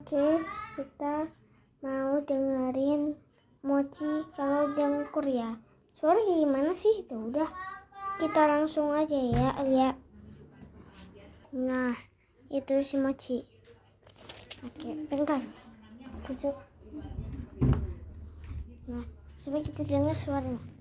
Oke, kita mau dengerin Mochi kalau dengkur ya. Suara gimana sih? Udah, kita langsung aja ya. Nah, itu si Mochi. Oke, bentar. Tutup. Nah, coba kita dengar suaranya.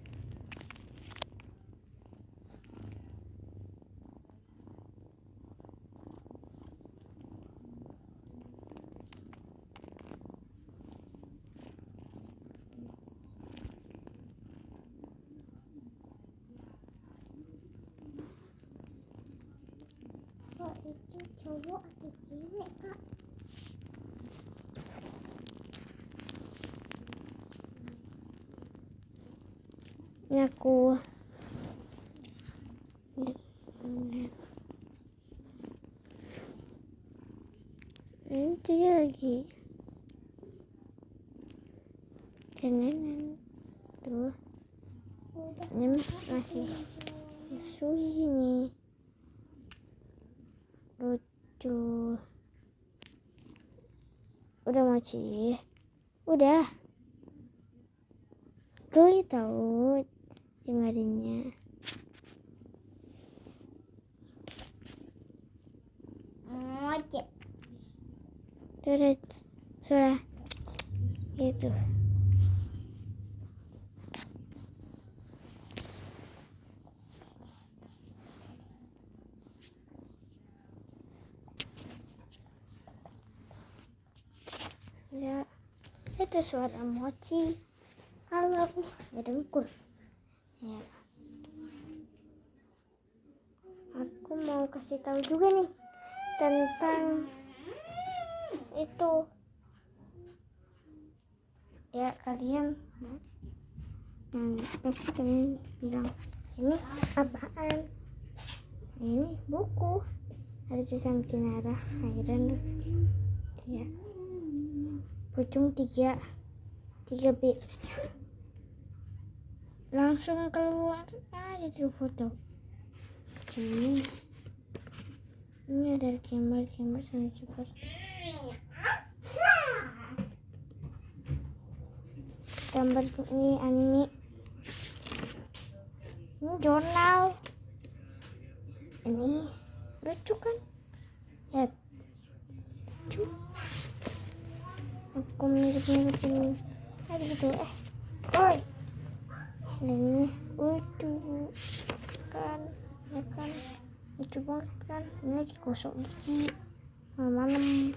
Oh, itu cowok atau cewek, Kak? Ini aku ini dia lagi kenalan tuh. Ini masih suhi nih, lucu. Udah Mochi, udah geli tahu dengerinnya. Mochi udah suara gitu. Ya, itu suara Mochi. Halo, dengkur. Ya, aku mau kasih tahu juga nih tentang itu. Ya, kalian pasti kalian bilang ini apaan? Ini buku, ada tulisan Kinara Khairan. Ya, Pucung 3B. Langsung keluar aja tuh foto. Ini ada gambar sama super. Gambar ini anime. Ini jurnal. Ini lucu kan? Ya, lucu. Aku mirip-mirip ini. Ada gitu. Oi. Ini lucu kan? Ya kan? Lucu banget kan? Ini lagi gosok gigi malam-malam.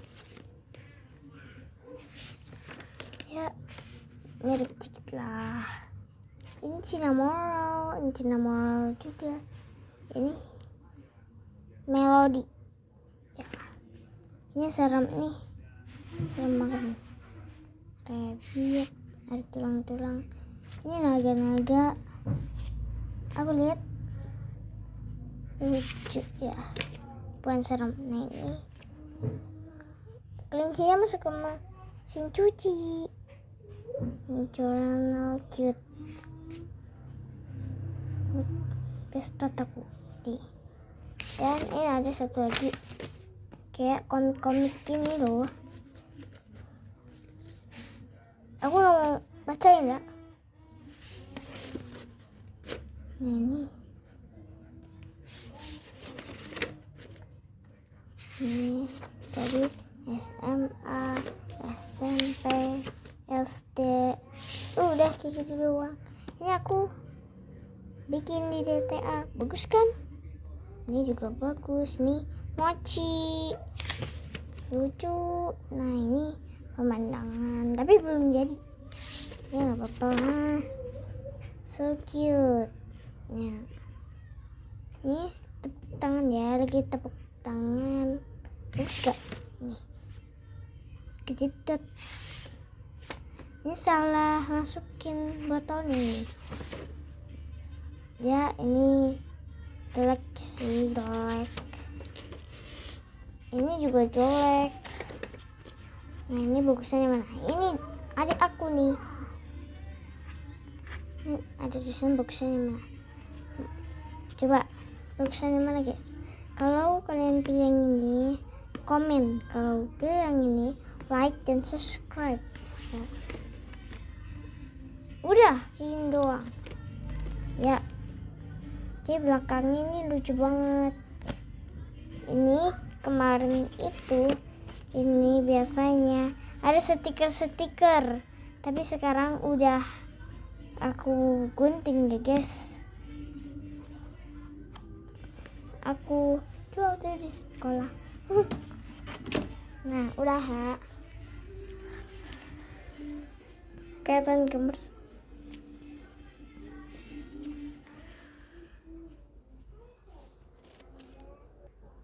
Ya, mirip dikit lah. Ini Cina moral juga. Ini melodi. Ya. Ini serem nih. Serem banget nih. Rabbit, ada tulang-tulang. Ini naga-naga. Aku lihat lucu ya. Bukan serem. Nah, ini kelincinya masuk ke mesin cuci. Ini jurnal cute. Pesta taku nih. Dan ini ada satu lagi kayak komik-komik gini loh. Aku gak mau bacain ya. Nah, ini dari SMA, SMP, SD. Udah kayak gitu doang. Ini aku bikin di DTA. Bagus kan? Ini juga bagus nih. Mochi lucu. Nah, ini pemandangan tapi belum jadi. Ya nggak apa-apa. So cute. Ya. Ini tepuk tangan ya. Lagi tepuk tangan. Bagus gak? Nih. Kejedot. Ini salah masukin botolnya nih. Ya, ini jelek sih, jelek. Ini juga jelek. Nah, ini bagusannya mana? Ini adik aku nih. Ini ada tulisan bagusannya mana? Coba bagusannya mana, guys? Kalau kalian pilih yang ini, komen. Kalau pilih yang ini, like dan subscribe ya. Udah gini doang ya. Oke, belakang ini lucu banget. Ini kemarin itu, ini biasanya ada stiker-stiker, tapi sekarang udah aku gunting ya guys. Aku jual tuh di sekolah. Nah udah ya, kelihatan gambar.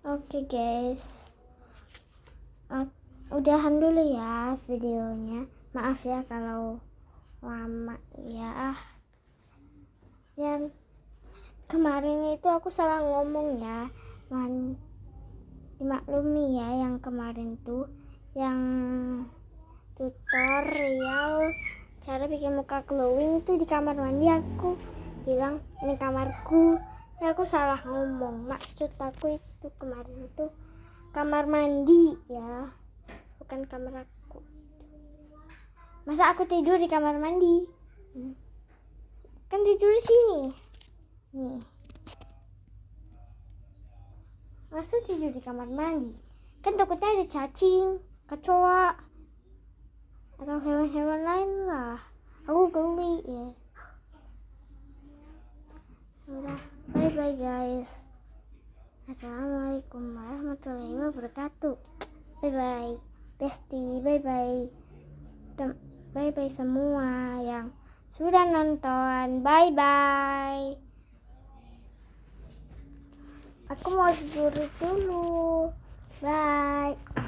Oke guys, udahan dulu ya videonya. Maaf ya kalau lama ya. Yang kemarin itu aku salah ngomong ya, mohon dimaklumi ya. Yang kemarin tuh yang tutorial cara bikin muka glowing tuh di kamar mandi, aku bilang ini kamarku ya, aku salah ngomong. Maksud aku itu kemarin itu kamar mandi ya, bukan kamar aku. Masa aku tidur di kamar mandi? Kan tidur di sini nih. Masa tidur di kamar mandi? Kan takutnya ada cacing, kecoa, atau hewan-hewan lain lah. Aku geli ya. Udah, bye bye guys. Assalamualaikum warahmatullahi wabarakatuh. Bye bye bestie, bye bye. Bye bye semua yang sudah nonton. Bye bye. Aku mau tidur dulu. Bye.